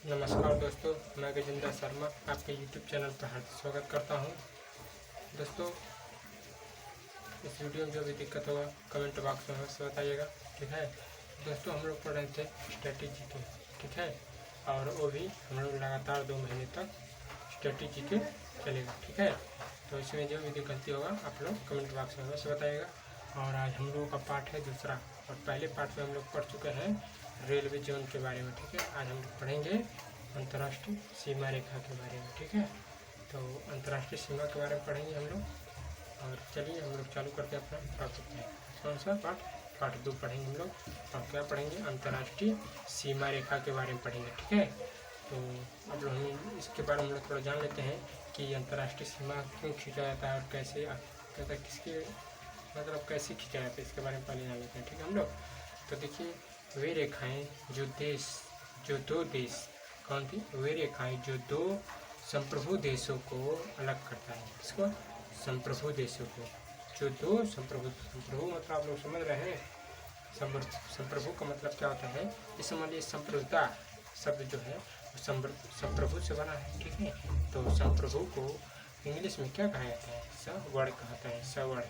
नमस्कार दोस्तों, मैं गजेंद्र शर्मा आपके YouTube चैनल पर हार्दिक स्वागत करता हूं। दोस्तों, इस वीडियो में जो भी दिक्कत होगा कमेंट बॉक्स में अवश्य बताइएगा, ठीक है। दोस्तों, हम लोग पढ़ रहे थे स्ट्रेटेजी के, ठीक है, और वो भी हम लोग लगातार 2 महीने तक स्ट्रेटेजी के चलेगा, ठीक है। तो इसमें जो भी दिक्कत होगा आप लोग कमेंट बॉक्स में अवश्य बताइएगा। और आज हम लोगों का पार्ट है दूसरा, और पहले पार्ट में हम लोग पढ़ चुके हैं रेलवे जोन के बारे में, ठीक है। आज हम लोग पढ़ेंगे अंतर्राष्ट्रीय सीमा रेखा के बारे में, ठीक है। तो अंतर्राष्ट्रीय सीमा के बारे में पढ़ेंगे हम लोग। और चलिए हम लोग चालू करते हैं अपना टॉपिक। कौन सा पार्ट 2 पढ़ेंगे हम लोग। और क्या पढ़ेंगे? अंतर्राष्ट्रीय सीमा रेखा के बारे में पढ़ेंगे, ठीक है। तो अब लोग हम इसके बारे में हम लोग थोड़ा जान लेते हैं कि अंतर्राष्ट्रीय सीमा क्यों खींचा जाता है और कैसे कहता है, किसके मतलब कैसे खींचा जाता है, इसके बारे में पहले जान लेते हैं, ठीक है हम लोग। तो देखिए, वे रेखाएं जो दो देश कौन थी? वे रेखाएं जो 2 संप्रभु देशों को अलग करता है। किसको? संप्रभु देशों को। जो 2 संप्रभु मतलब आप लोग समझ रहे हैं, संप्रभु का मतलब क्या होता है? इस समझ लीजिए, संप्रभुता शब्द जो है वो संप्रभु से बना है, ठीक है। तो संप्रभु को इंग्लिश में क्या कहा जाता है? सवर्ण कहता है, सवर्ण,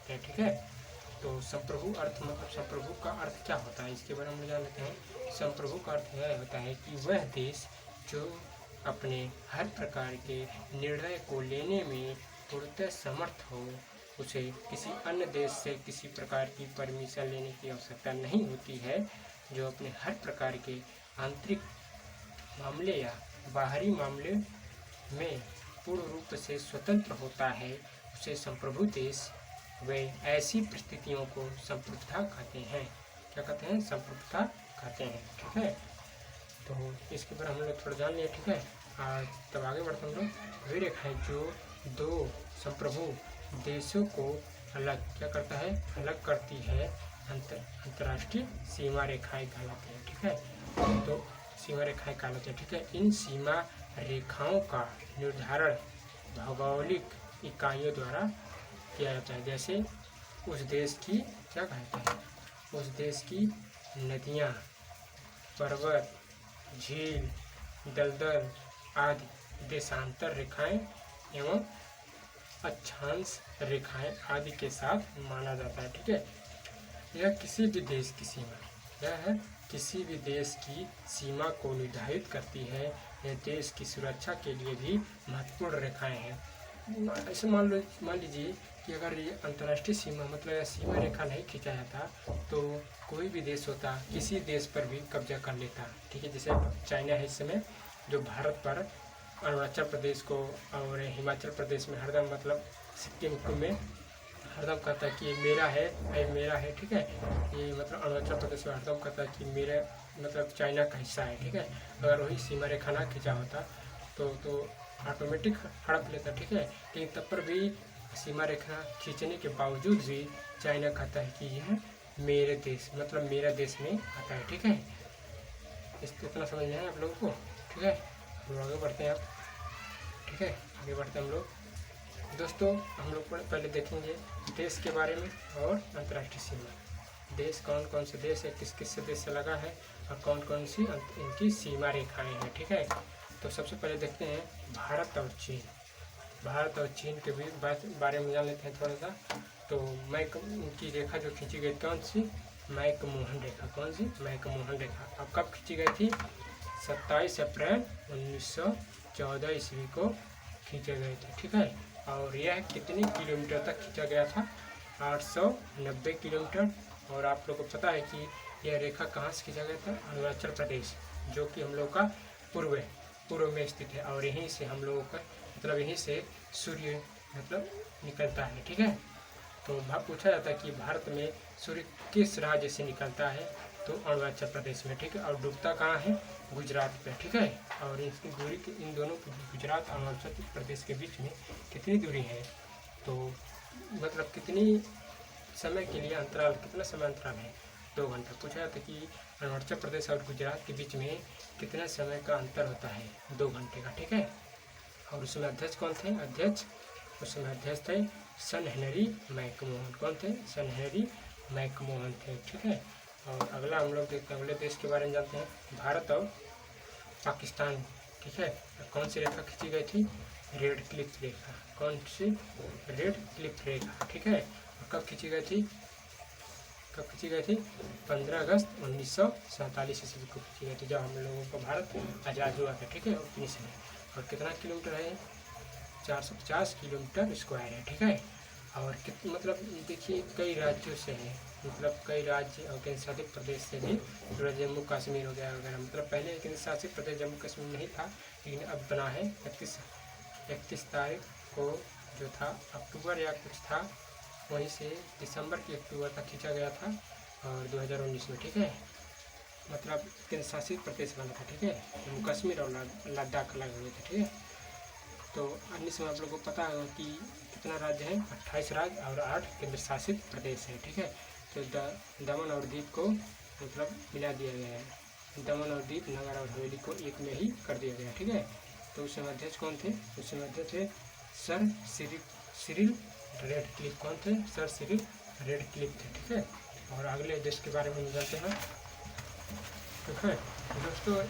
ठीक है। तो संप्रभु अर्थ मतलब संप्रभु का अर्थ क्या होता है, इसके बारे में जान लेते हैं। संप्रभु का अर्थ यह होता है कि वह देश जो अपने हर प्रकार के निर्णय को लेने में पूर्णतः समर्थ हो, उसे किसी अन्य देश से किसी प्रकार की परमिशन लेने की आवश्यकता नहीं होती है, जो अपने हर प्रकार के आंतरिक मामले या बाहरी मामले में पूर्ण रूप से स्वतंत्र होता है, उसे संप्रभु देश वे ऐसी परिस्थितियों को संप्रभुता कहते हैं। क्या कहते हैं? संप्रभुता कहते हैं, ठीक है। तो इसके ऊपर हम लोग थोड़ा जान लिया, ठीक है। तब आगे बढ़ते हम लोग। वे रेखाएं जो 2 संप्रभु देशों को अलग क्या करता है? अलग करती है, अंतर्राष्ट्रीय सीमा रेखाएं कहलाती है, ठीक है। तो सीमा रेखाएं कहलाती है, ठीक है। इन सीमा रेखाओं का निर्धारण भौगोलिक इकाइयों द्वारा किया जाता है। जैसे उस देश की क्या कहते हैं? उस देश की नदियाँ, पर्वत, झील, दलदल आदि देशांतर रेखाएं एवं अक्षांश रेखाएं आदि के साथ माना जाता है, ठीक है। यह किसी भी देश की सीमा, यह है किसी भी देश की सीमा को निर्धारित करती है। यह देश की सुरक्षा के लिए भी महत्वपूर्ण रेखाएं हैं। ऐसे मान लीजिए कि अगर ये अंतर्राष्ट्रीय सीमा मतलब यह सीमा रेखा नहीं खींचा जाता तो कोई भी देश होता किसी देश पर भी कब्जा कर लेता, ठीक है। जैसे चाइना है इस समय, जो भारत पर अरुणाचल प्रदेश को और हिमाचल प्रदेश में हरदम मतलब सिक्किम में हरदम कहता है कि ये मेरा है, ठीक है। ये मतलब अरुणाचल प्रदेश में हरदम कहता है कि मेरा मतलब चाइना का हिस्सा है, ठीक है। अगर वही सीमा रेखा ना खींचा होता तो ऑटोमेटिक हड़प लेता, ठीक है। लेकिन तब पर भी सीमा रेखा खींचने के बावजूद भी चाइना कहता है कि यह मेरे देश मतलब मेरा देश में आता है, ठीक है। इसको इतना समझना है आप लोगों को, ठीक है। हम आगे बढ़ते हैं, ठीक है। आगे बढ़ते हैं हम लोग। दोस्तों, हम लोग पहले देखेंगे देश के बारे में और अंतर्राष्ट्रीय सीमा। देश कौन कौन से देश है, किस किस से देश से लगा है और कौन कौन सी इनकी सीमा रेखाएं हैं, ठीक है। तो सबसे पहले देखते हैं भारत और चीन। भारत और चीन के भी बारे में जान लेते हैं थोड़ा सा। तो उनकी रेखा जो खींची गई कौन सी? मैकमोहन रेखा। कौन सी? मैकमोहन रेखा। अब कब खींची गई थी? 27 अप्रैल 1914 ईस्वी को खींचे गए थे, ठीक है। और यह कितने किलोमीटर तक खींचा गया था? 890 किलोमीटर। और आप लोग को पता है कि यह रेखा कहाँ से खींचा गया था? अरुणाचल प्रदेश, जो कि हम लोग का पूर्व में स्थित है। और यहीं से हम लोगों का मतलब यहीं से सूर्य मतलब निकलता है, ठीक है। तो पूछा जाता है कि भारत में सूर्य किस राज्य से निकलता है? तो अरुणाचल प्रदेश में, ठीक है। और डूबता कहाँ है? गुजरात पे, ठीक है। और इसकी दूरी इन दोनों गुजरात और अरुणाचल प्रदेश के बीच में कितनी दूरी है? तो मतलब कितनी समय के लिए अंतराल, कितना समय अंतराल है? 2 घंटा। पूछा जाता है कि अरुणाचल प्रदेश और गुजरात के बीच में कितने समय का अंतर होता है? 2 घंटे का, ठीक है। और उसमें अध्यक्ष कौन थे? उस समय अध्यक्ष थे सन हेनरी मैकमोहन। कौन थे? सन हेनरी मैकमोहन थे, ठीक है। और अगला हम लोग देखते हैं, अगले देश के बारे में जानते हैं, भारत और पाकिस्तान, ठीक है। कौन सी रेखा खींची गई थी? रेड क्लिफ रेखा। कौन सी? रेड क्लिफ रेखा, ठीक है। कब खींची गई थी? 15 अगस्त 1947 ईस्वी को खींची गई थी, जब हम लोगों को भारत आज़ाद हुआ था, ठीक है, 19 में। और कितना किलोमीटर है? 450 किलोमीटर स्क्वायर है, ठीक है। और मतलब देखिए कई राज्यों से है, मतलब कई राज्य और केंद्र शासित प्रदेश से भी जुड़ा। जम्मू कश्मीर हो गया वगैरह, मतलब पहले केंद्र शासित प्रदेश जम्मू कश्मीर नहीं था, लेकिन अब बना है। 31 तारीख को जो था अक्टूबर या कुछ था, वहीं से दिसंबर की अक्टूबर तक खींचा गया था, और 2019 में, ठीक है, मतलब केंद्र शासित प्रदेश बना था, ठीक है। जम्मू कश्मीर और लद्दाख अलग हुए थे, ठीक है। तो 19 में आप लोगों को पता है कि कितना राज्य है? 28 राज्य और 8 केंद्र शासित प्रदेश है, ठीक है। तो दमन और दीप को मतलब मिला दिया गया है। दमन और दीप, नगर और हवेली को एक में ही कर दिया गया, ठीक है। तो उस समय अध्यक्ष कौन थे? उस समय अध्यक्ष थे सर सिरिल रेडक्लिफ। कौन थे? सर सिरिल रेडक्लिफ थे, ठीक है। और अगले देश के बारे में जानते हैं, ठीक है दोस्तों।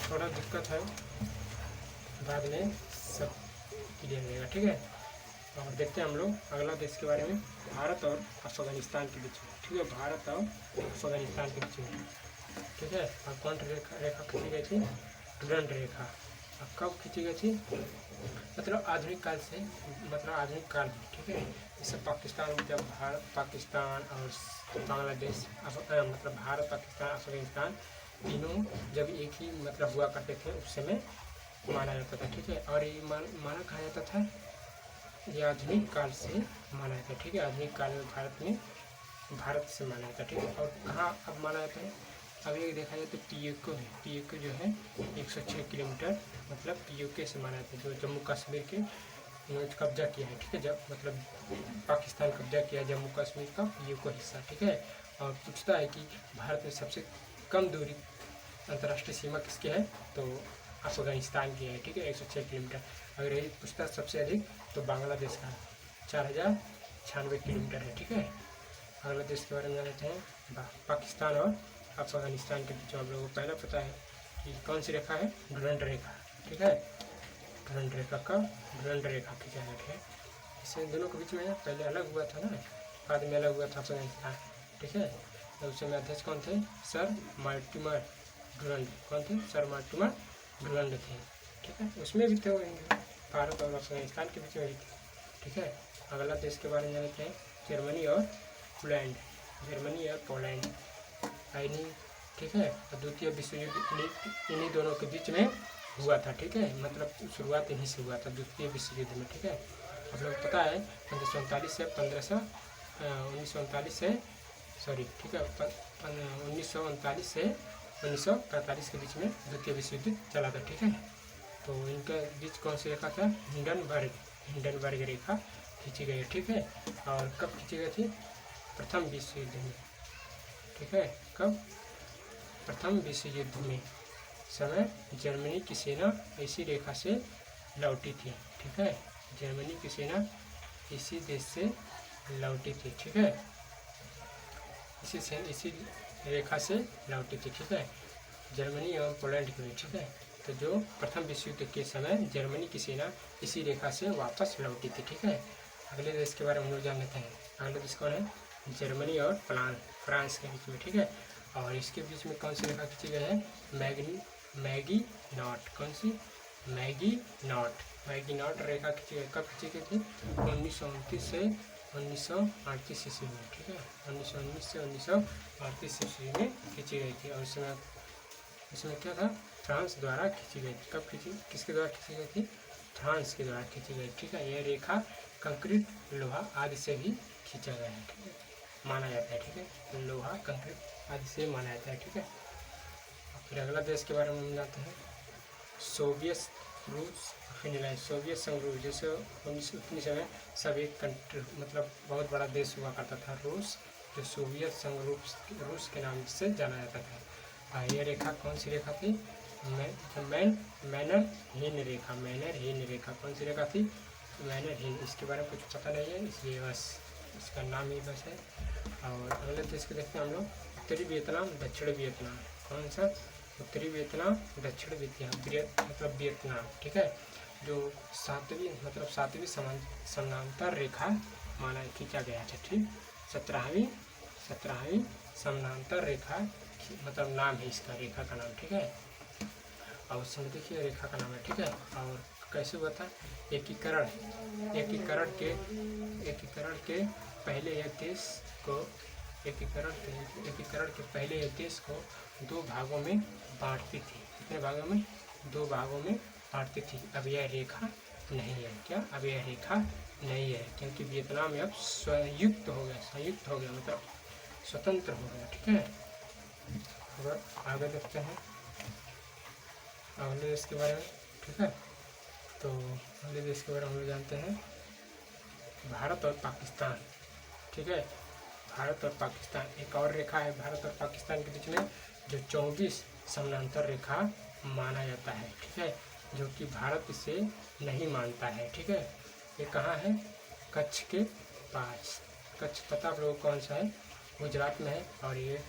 थोड़ा दिक्कत है, बाद में सब क्लियर रहेगा, ठीक है। और देखते हैं हम लोग अगला देश के बारे में, भारत और अफगानिस्तान के बीच में, ठीक है। भारत और अफगानिस्तान के बीच में, ठीक है। और कौन रेखा खींची गई थी? डुरंड रेखा। अब कब खींची गई थी? मतलब आधुनिक काल से, मतलब आधुनिक काल में, ठीक है। जैसे पाकिस्तान में जब भारत पाकिस्तान और बांग्लादेश, मतलब भारत पाकिस्तान अफगानिस्तान तीनों जब एक ही मतलब हुआ करते थे, उस समय माना जाता था, ठीक है। और ये माना कहा जाता था, ये आधुनिक काल से माना जाता है, ठीक है। आधुनिक काल में भारत से माना जाता है, ठीक है। और कहाँ अब माना जाता है? अब एक देखा जाए तो पीओके है। पीओके जो है 106 किलोमीटर, मतलब पीओके से माना जाता है, जो जम्मू कश्मीर के कब्जा किया है, ठीक है। जब मतलब पाकिस्तान कब्जा किया जम्मू कश्मीर का पीओके हिस्सा, ठीक है। और पूछता है कि भारत में सबसे कम दूरी अंतर्राष्ट्रीय सीमा किसकी है? तो अफगानिस्तान की है, ठीक है, 106 किलोमीटर। अगर यही पूछता सबसे अधिक, तो बांग्लादेश का 4096 किलोमीटर है, ठीक है। अगला देश के बारे में जानते हैं, पाकिस्तान और अफगानिस्तान के बीच में हम लोगों को पहले पता है कि कौन सी रेखा है? डुरंड रेखा, ठीक है। डुरंड रेखा का डुरंड रेखा खींचा है, ठीक है। इससे दोनों के बीच में पहले अलग हुआ था ना, बाद में अलग हुआ था अफगानिस्तान, ठीक है। तो उस समय अध्यक्ष कौन थे? Sir Mortimer Durand. कौन थे? सर मार्टिमर डुरंड थे, ठीक है। उसमें भी थे भारत और अफगानिस्तान के बीच में भी थे, ठीक है। अगला देश के बारे में जानते हैं, जर्मनी और पोलैंड। जर्मनी और पोलैंड आईनी, ठीक है। और द्वितीय विश्व युद्ध इन्हीं दोनों के बीच में हुआ था, ठीक है। मतलब शुरुआत इन्हीं से हुआ था, द्वितीय विश्व युद्ध में, ठीक है। आप लोग पता है 1939 से 1939 से सॉरी, ठीक है, 1939 से 1945 के बीच में द्वितीय विश्व युद्ध चला था, ठीक है। तो इनके बीच कौन सी रेखा था? हिंडनबर्ग रेखा खींची गई है, ठीक है। और कब खींची गई थी? प्रथम विश्व युद्ध में, ठीक है। कब? प्रथम विश्व युद्ध में समय जर्मनी की सेना इसी रेखा से लौटी थी, ठीक है। जर्मनी की सेना इसी देश से लौटी थी, ठीक है। इसी रेखा से लौटी थी, ठीक है। जर्मनी एवं पोलैंड के बीच, ठीक है। तो जो प्रथम विश्व युद्ध के समय जर्मनी की सेना इसी रेखा से वापस लौटी थी, ठीक है। अगले देश के बारे में हम लोग जान लेते हैं। अगले देश कौन है? जर्मनी और फ्रांस के बीच में, ठीक है। और इसके बीच में कौन सी रेखा खींची गई है? Maggi not. कौन सी? मैगी नॉट रेखा खींची गई। कब खींची गई थी? 1929 से 1938 ईस्वी में, ठीक है। 1919 से 1938 ईस्वी में खींची गई थी। और इसमें क्या था? फ्रांस द्वारा खींची गई थी। कब खींची? किसके द्वारा खींची गई थी? फ्रांस के द्वारा खींची गई, ठीक है। यह रेखा कंक्रीट, लोहा आदि से भी खींचा गया है, ठीक है, माना जाता है, ठीक है। लोहा, कंक्रीट आदि से माना जाता है, ठीक है। फिर अगला देश के बारे में हम जानते हैं, सोवियत रूस फिनलैंड। सोवियत संघ रूस, जैसे 1919 समय सब एक कंट्री, मतलब बहुत बड़ा देश हुआ करता था रूस, जो सोवियत संघ रूस के नाम से जाना जाता था। यह रेखा कौन सी रेखा थी? मैनरहीन रेखा। कौन सी रेखा थी? मैनरहीन। इसके बारे में कुछ पता नहीं है, इसलिए बस इसका नाम ही बस है। और अगले देश को देखते हैं हम लोग, उत्तरी वियतनाम, दक्षिण वियतनाम। कौन सा? उत्तरी वियतनाम, दक्षिण वियतनाम मतलब वियतनाम। ठीक है, जो सातवीं समानांतर रेखा माना खींचा गया था। ठीक, 17वीं समानांतर रेखा मतलब नाम है इसका, रेखा का नाम। ठीक है, और उसमें देखिए रेखा का नाम है। ठीक है, और कैसे हुआ था? एकीकरण के पहले यह देश को दो भागों में बांटती थी। कितने भागों में? 2 भागों में बांटती थी। अब यह रेखा नहीं है। क्या? अब यह रेखा नहीं है, क्योंकि वियतनाम अब संयुक्त हो गया मतलब स्वतंत्र हो गया। ठीक है, अगर आगे देखते हैं अगले देश के बारे में। ठीक है, तो अगले देश के बारे में हम लोग जानते हैं भारत और पाकिस्तान। ठीक है, भारत और पाकिस्तान, एक और रेखा है भारत और पाकिस्तान के बीच में, जो 24 समानांतर रेखा माना जाता है। ठीक है, जो कि भारत इसे नहीं मानता है। ठीक है, ये कहाँ है? कच्छ के पास। कच्छ पता आप लोगों को कौन सा है? गुजरात में है, और ये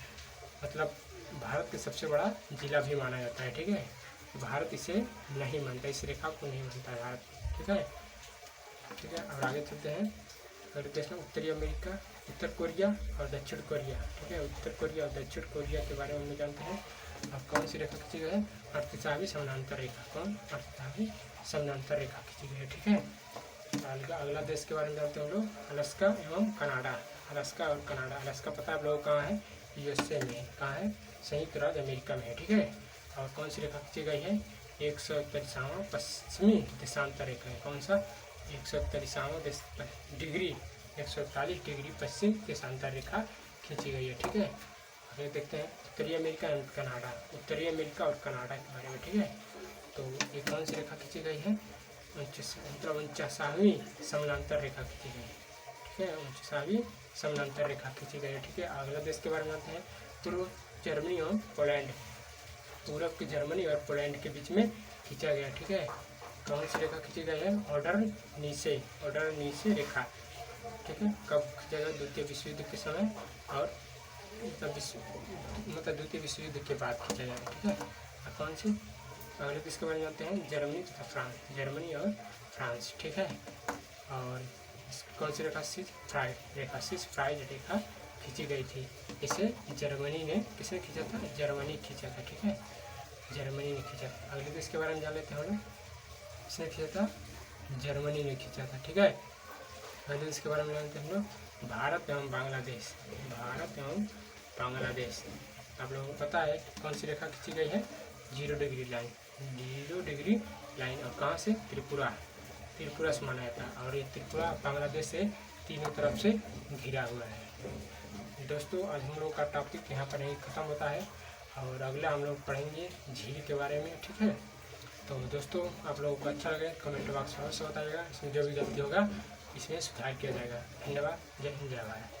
मतलब भारत के सबसे बड़ा जिला भी माना जाता है। ठीक है, भारत इसे नहीं मानता, इस रेखा को नहीं मानता है भारत। ठीक है, और आगे चलते हैं अगले देश में, उत्तरी अमेरिका, उत्तर कोरिया और दक्षिण कोरिया। ठीक है, उत्तर कोरिया और दक्षिण कोरिया के बारे में हम जानते हैं। अब कौन सी रेखा खींची गई है? 38वीं समानांतर रेखा। कौन? 38वीं समानांतर रेखा खींची गई है। ठीक है, अगला देश के बारे में जानते हैं हम लोग, अलास्का एवं कनाडा। अलास्का और कनाडा, अलास्का पता है आप लोगों को कहाँ है? USA में। कहाँ है? संयुक्त राज्य अमेरिका में है। ठीक है, और कौन सी रेखा खींची गई है? 141वां पश्चिमी देशांतर रेखा है। कौन सा? 141वां डिग्री 141 डिग्री पश्चिम देशांतर रेखा खींची गई है। ठीक है, आगे देखते हैं उत्तरी अमेरिका और कनाडा, उत्तरी अमेरिका और कनाडा के बारे में। ठीक है, तो ये कौन सी रेखा खींची गई है? 49वीं समानांतर रेखा खींची गई है। ठीक है, 49वीं समानांतर रेखा खींची गई है। ठीक है, अगला देश के बारे में जानते हैं, पूर्व जर्मनी और पोलैंड। पूर्व की जर्मनी और पोलैंड के बीच में खींचा गया। ठीक है, कौन सी रेखा खींची गई है? ऑर्डर नीचे रेखा। ठीक है, कब खींचा गया? द्वितीय विश्व युद्ध के समय, और मतलब द्वितीय विश्व युद्ध के बाद खींचा गया। ठीक है, और कौन सी? अगले देश के बारे में जानते हैं, जर्मनी तथा फ्रांस। जर्मनी और फ्रांस। ठीक है, और कौन सी रेखा? फ्राइज रेखा खींची गई थी। इसे जर्मनी ने, किसने खींचा था? जर्मनी खींचा था। ठीक है, जर्मनी ने खींचा था। अगले देश के बारे में जान लेते हैं हम लोग, किसने खींचा था? जर्मनी ने खींचा था। ठीक है, अगले देश के बारे में जानते हैं हम लोग, भारत एवं बांग्लादेश। आप लोगों को पता है कौन सी रेखा खींची गई है? 0 डिग्री लाइन, और कहाँ से? त्रिपुरा से माना जाता है, और ये त्रिपुरा बांग्लादेश से तीनों तरफ से घिरा हुआ है। दोस्तों, आज हम लोग का टॉपिक यहाँ पर ही ख़त्म होता है, और अगला हम लोग पढ़ेंगे झील के बारे में। ठीक है, तो दोस्तों आप लोगों को अच्छा लगे कमेंट बॉक्स में अवश्य बताइएगा। इसमें जो भी गलती होगा इसमें सुधार किया जाएगा। धन्यवाद। जय हिंद, जय भारत।